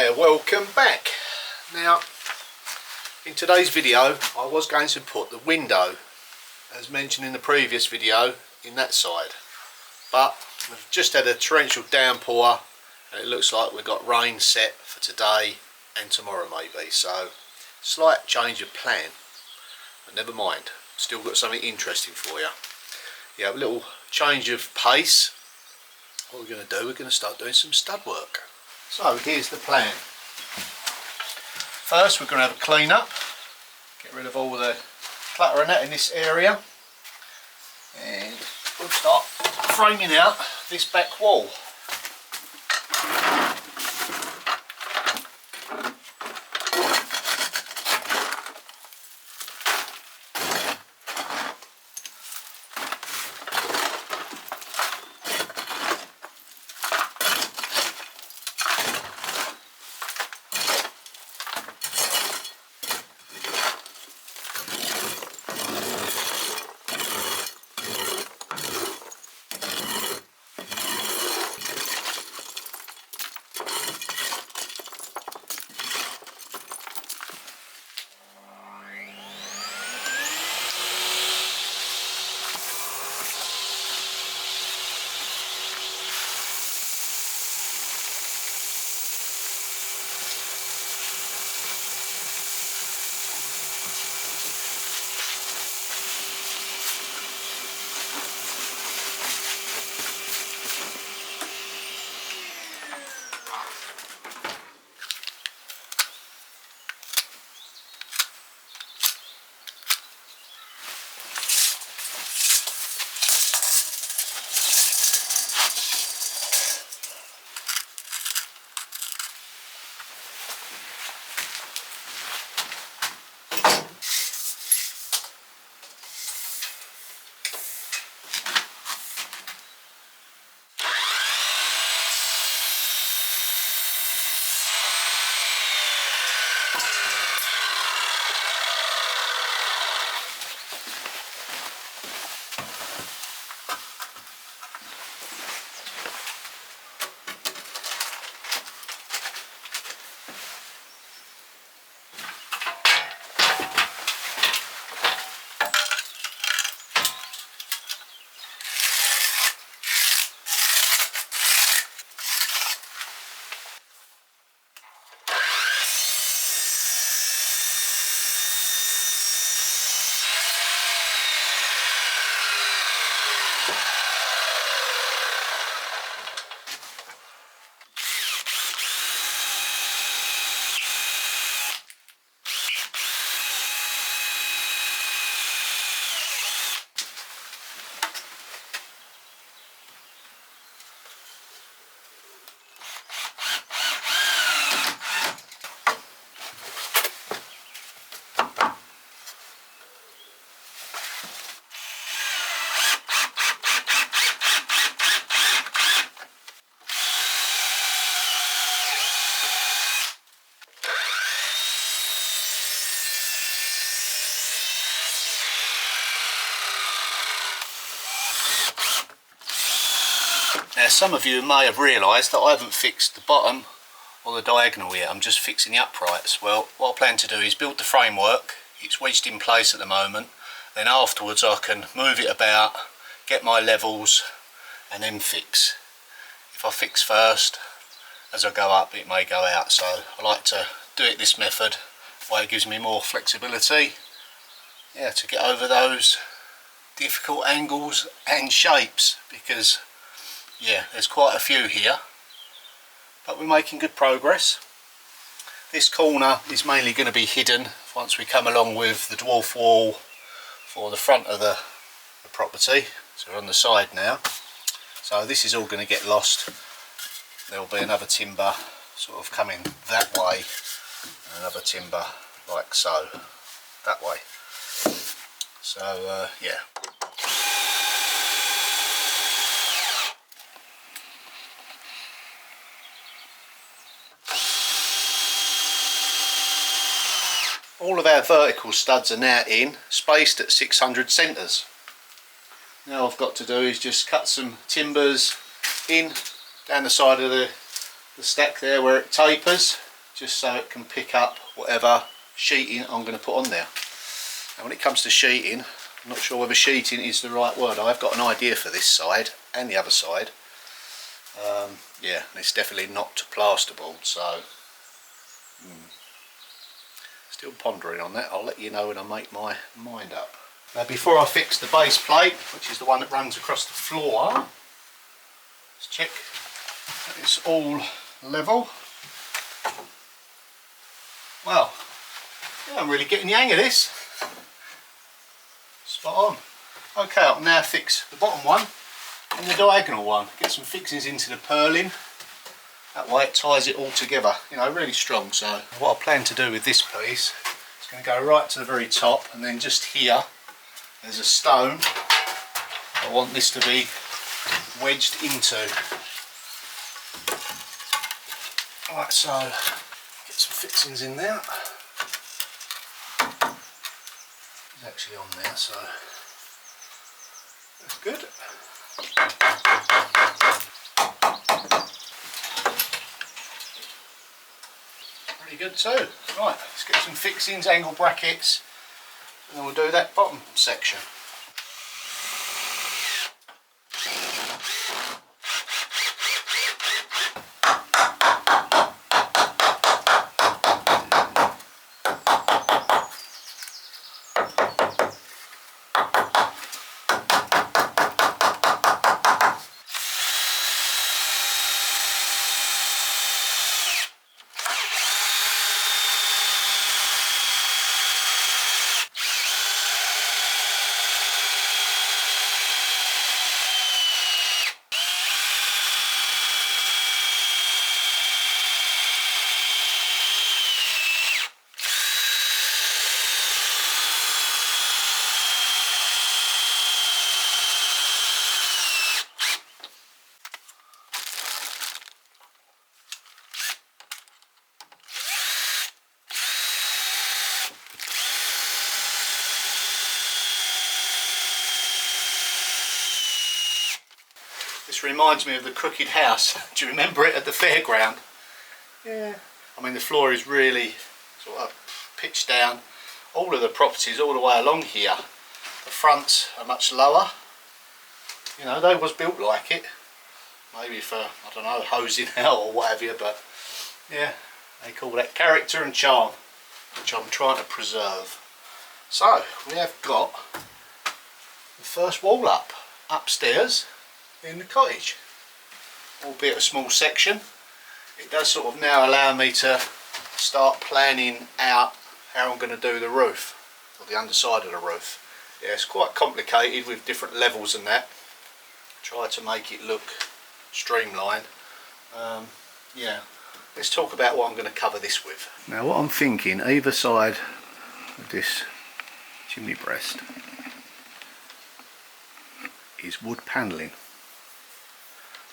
there, welcome back. Now in today's video I was going to put the window, as mentioned in the previous video, in that side, but we've just had a torrential downpour and it looks like we've got rain set for today and tomorrow maybe, so slight change of plan, but never mind, still got something interesting for you. Yeah, a little change of pace. What we're going to do, we're going to start doing some stud work. So here's the plan. First we're going to have a clean up, get rid of all the clutter and that in this area, and we'll start framing out this back wall. Now some of you may have realised that I haven't fixed the bottom or the diagonal here, I'm just fixing the uprights. Well, what I plan to do is build the framework. It's wedged in place at the moment, then afterwards I can move it about, get my levels and then fix. If I fix first, as I go up it may go out, so I like to do it this method, why it gives me more flexibility, yeah, to get over those difficult angles and shapes, because yeah, there's quite a few here, but we're making good progress. This corner is mainly going to be hidden once we come along with the dwarf wall for the front of the property. So we're on the side now, so this is all going to get lost. There will be another timber sort of coming that way and another timber like so, that way. So yeah. All of our vertical studs are now in, spaced at 600 centres. Now all I've got to do is just cut some timbers in down the side of the stack there where it tapers, just so it can pick up whatever sheeting I'm going to put on there. Now when it comes to sheeting, I'm not sure whether sheeting is the right word. I've got an idea for this side and the other side. Yeah, and it's definitely not plasterboard, so still pondering on that. I'll let you know when I make my mind up. Now before I fix the base plate, which is the one that runs across the floor, let's check that it's all level. Well, yeah, I'm really getting the hang of this. Spot on. Okay, I'll now fix the bottom one and the diagonal one. Get some fixings into the purlin. That way it ties it all together, you know, really strong. So what I plan to do with this piece is going to go right to the very top, and then just here there's a stone I want this to be wedged into. Right, so get some fixings in there. It's actually on there, so that's good. Pretty good too. Right, let's get some fixings, angle brackets, and then we'll do that bottom section. This reminds me of the crooked house. Do you remember it at the fairground? Yeah. I mean, the floor is really sort of pitched down. All of the properties all the way along here, the fronts are much lower. You know, they was built like it. Maybe for, I don't know, hosing out or what have you, but yeah, they call that character and charm, which I'm trying to preserve. So, we have got the first wall up, upstairs in the cottage, albeit a small section. It does sort of now allow me to start planning out how I'm going to do the roof, or the underside of the roof. Yeah, it's quite complicated with different levels and that. Try to make it look streamlined. Yeah, let's talk about what I'm going to cover this with. Now what I'm thinking, either side of this chimney breast is wood panelling.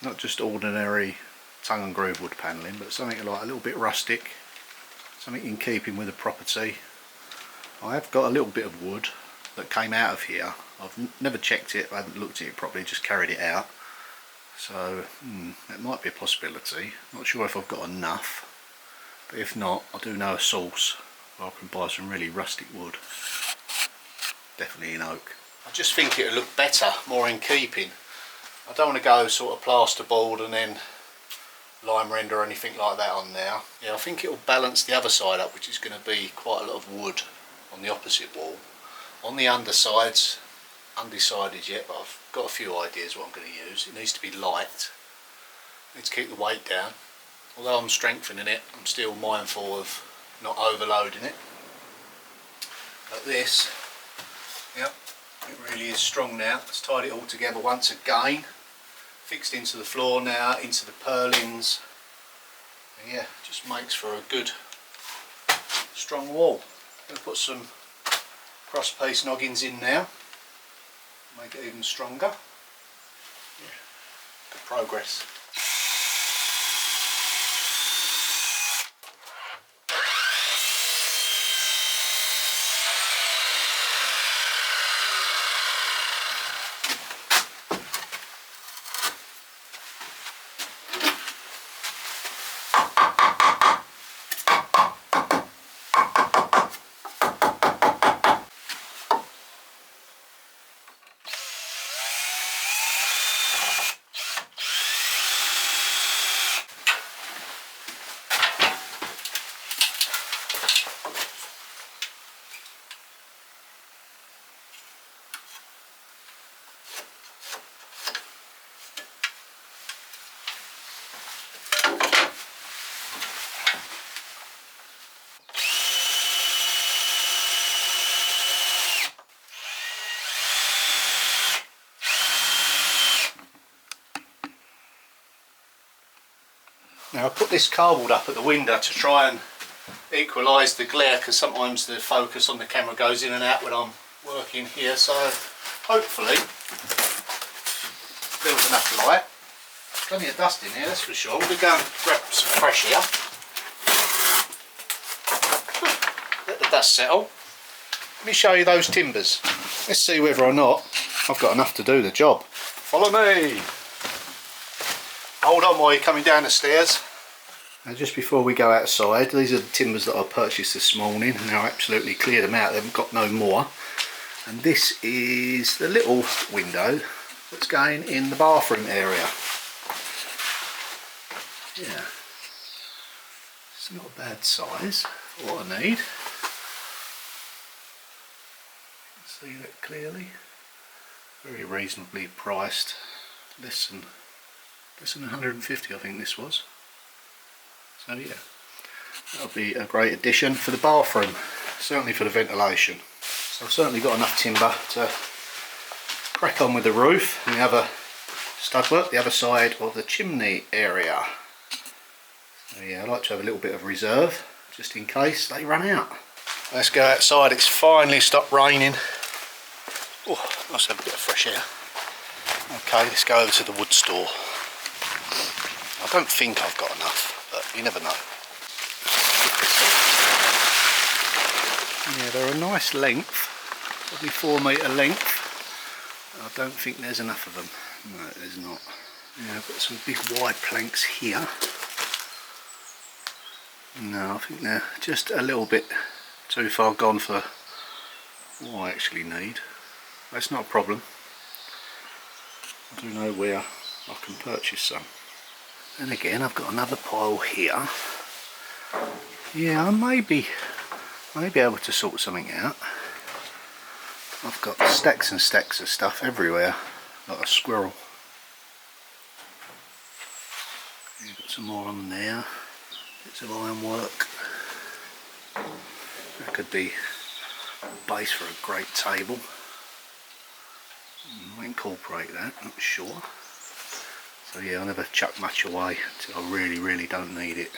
Not just ordinary tongue and groove wood panelling, but something like a little bit rustic, something in keeping with the property. I have got a little bit of wood that came out of here. I've never checked it, I haven't looked at it properly, just carried it out. So that might be a possibility. Not sure if I've got enough, but if not, I do know a source where I can buy some really rustic wood. Definitely in oak. I just think it would look better, more in keeping. I don't want to go sort of plasterboard and then lime render or anything like that on there. Yeah, I think it will balance the other side up, which is going to be quite a lot of wood on the opposite wall. On the undersides, undecided yet, but I've got a few ideas what I'm going to use. It needs to be light. I need to keep the weight down. Although I'm strengthening it, I'm still mindful of not overloading it. But this, yep, it really is strong now. It's tied it all together once again. Fixed into the floor now, into the purlins. And yeah, just makes for a good strong wall. I'm going to put some cross piece noggins in now, make it even stronger. Yeah, good progress. Now I put this cardboard up at the window to try and equalise the glare, because sometimes the focus on the camera goes in and out when I'm working here, so hopefully there's enough light. Plenty of dust in here, that's for sure. We'll go and grab some fresh air. Let the dust settle. Let me show you those timbers. Let's see whether or not I've got enough to do the job. Follow me. Hold on while you're coming down the stairs. Now just before we go outside, these are the timbers that I purchased this morning, and I absolutely cleared them out. They've got no more. And this is the little window that's going in the bathroom area. Yeah, it's not a bad size for what I need. See that clearly. Very reasonably priced. Less than 150, I think this was. So yeah, that'll be a great addition for the bathroom, certainly for the ventilation. So I've certainly got enough timber to crack on with the roof and the other studwork, the other side of the chimney area. So yeah, I like to have a little bit of reserve just in case they run out. Let's go outside. It's finally stopped raining. Oh, nice to have a bit of fresh air. Okay, let's go over to the wood store. I don't think I've got enough, but you never know. Yeah, they're a nice length, probably 4 metre length. I don't think there's enough of them. No, there's not. Yeah, I've got some big wide planks here. No, I think they're just a little bit too far gone for what I actually need. That's not a problem. I do know where I can purchase some. And again, I've got another pile here. Yeah, I may be able to sort something out. I've got stacks and stacks of stuff everywhere, like a squirrel. You've got some more on there. Bits of ironwork. That could be a base for a great table. I might incorporate that, not sure. So yeah, I never chuck much away until I really don't need it.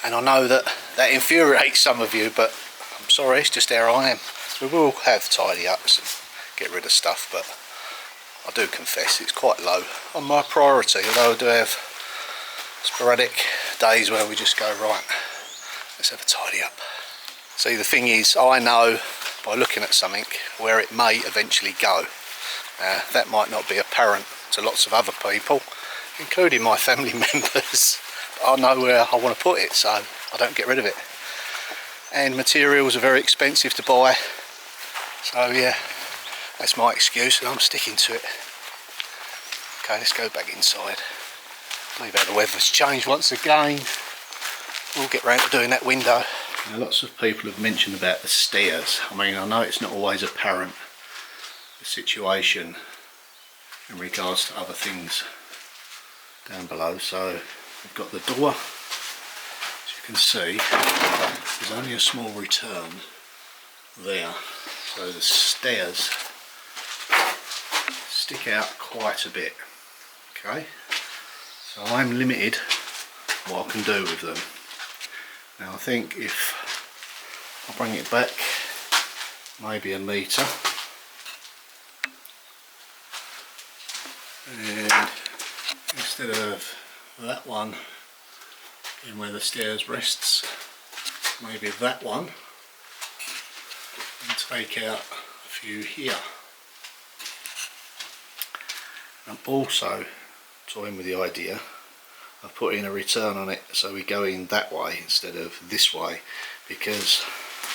And I know that infuriates some of you, but I'm sorry, it's just how I am. We will have tidy ups and get rid of stuff, but I do confess it's quite low on my priority, although I do have sporadic days where we just go, right, let's have a tidy up. See, the thing is, I know by looking at something where it may eventually go. That might not be apparent to lots of other people, including my family members, but I know where I want to put it, so I don't get rid of it. And materials are very expensive to buy, so yeah, that's my excuse and I'm sticking to it. Okay, let's go back inside. I believe how the weather's changed once again. We'll get round to doing that window. Now, lots of people have mentioned about the stairs. I mean, I know it's not always apparent, the situation in regards to other things down below. So we've got the door, as you can see, there's only a small return there, so the stairs stick out quite a bit. Okay, so I'm limited what I can do with them. Now I think if I bring it back maybe a metre, and instead of that one in where the stairs rests, maybe that one, and take out a few here. I'm also toying with the idea of putting a return on it so we go in that way instead of this way, because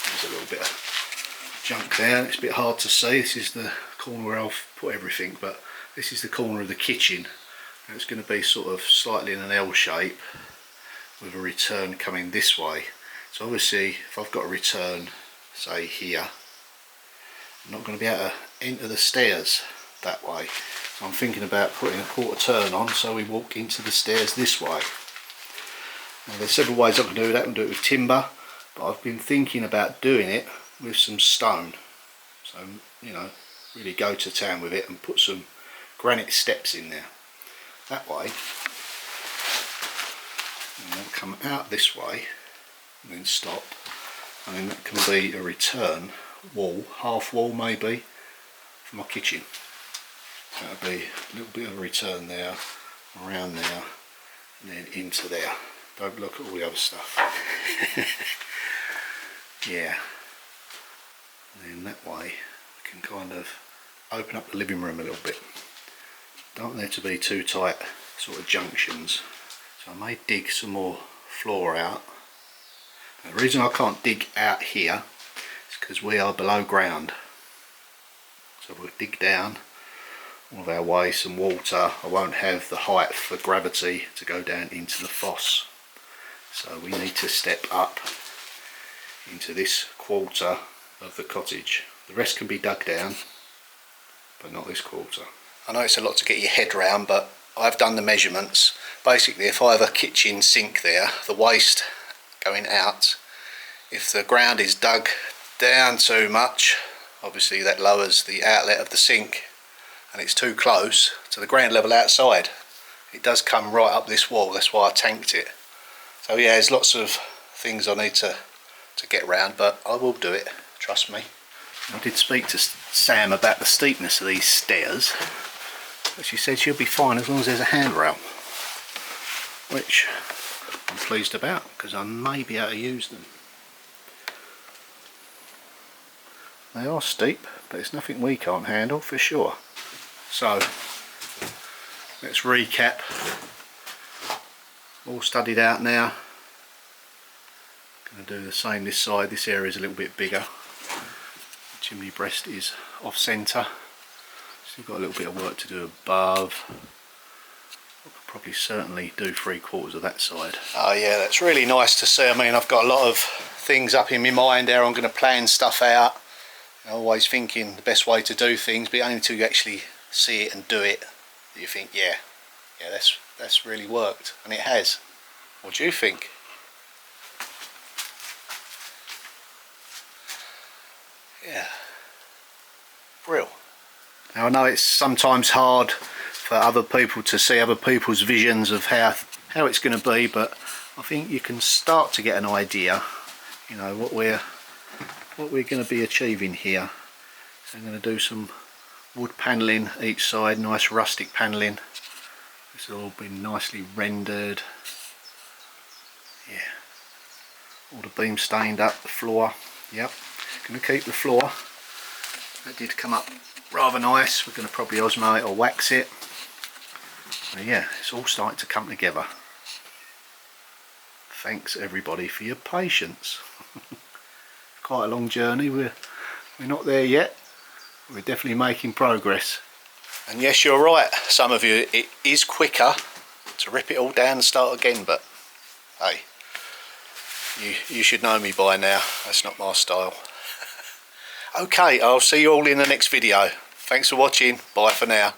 there's a little bit of junk there and it's a bit hard to see. This is the corner where I've put everything, but this is the corner of the kitchen, and it's going to be sort of slightly in an L shape with a return coming this way. So obviously if I've got a return say here, I'm not going to be able to enter the stairs that way. So I'm thinking about putting a quarter turn on so we walk into the stairs this way. Now there's several ways I can do that. I can do it with timber, but I've been thinking about doing it with some stone. So, you know, really go to town with it and put some granite steps in there. That way And that'll come out this way and then stop, and then that can be a return wall, half wall maybe, for my kitchen. That'll be a little bit of a return there, around there, and then into there. Don't look at all the other stuff. Yeah. And then that way we can kind of open up the living room a little bit. Don't want there to be too tight sort of junctions. So I may dig some more floor out. Now, the reason I can't dig out here is because we are below ground. So we'll dig down all of our waste and water. I won't have the height for gravity to go down into the fosse. So we need to step up into this quarter of the cottage. The rest can be dug down, but not this quarter. I know it's a lot to get your head round, but I've done the measurements. Basically, if I have a kitchen sink there, the waste going out, if the ground is dug down too much, obviously that lowers the outlet of the sink, and it's too close to the ground level outside. It does come right up this wall, that's why I tanked it. So yeah, there's lots of things I need to get round, but I will do it, trust me. I did speak to Sam about the steepness of these stairs, but she said she'll be fine as long as there's a handrail, which I'm pleased about because I may be able to use them. They are steep, but it's nothing we can't handle for sure. So let's recap. All studied out now. Going to do the same this side. This area is a little bit bigger. The chimney breast is off centre. Still got a little bit of work to do above. I could probably certainly do 3/4 of that side. Oh yeah, that's really nice to see. I mean, I've got a lot of things up in my mind there. I'm going to plan stuff out. I'm always thinking the best way to do things, but only until you actually see it and do it, that you think, yeah, that's really worked, and it has. What do you think? Yeah, real. Now I know it's sometimes hard for other people to see other people's visions of how it's going to be, but I think you can start to get an idea, you know, what we're going to be achieving here. So I'm going to do some wood panelling each side, nice rustic panelling. This has all been nicely rendered. Yeah, all the beams stained up, the floor. Yep, going to keep the floor. That did come up rather nice. We're going to probably osmo it or wax it. So yeah, it's all starting to come together. Thanks everybody for your patience. Quite a long journey. We're not there yet. We're definitely making progress. And yes, you're right, some of you, it is quicker to rip it all down and start again, but hey, you should know me by now. That's not my style. Okay, I'll see you all in the next video. Thanks for watching. Bye for now.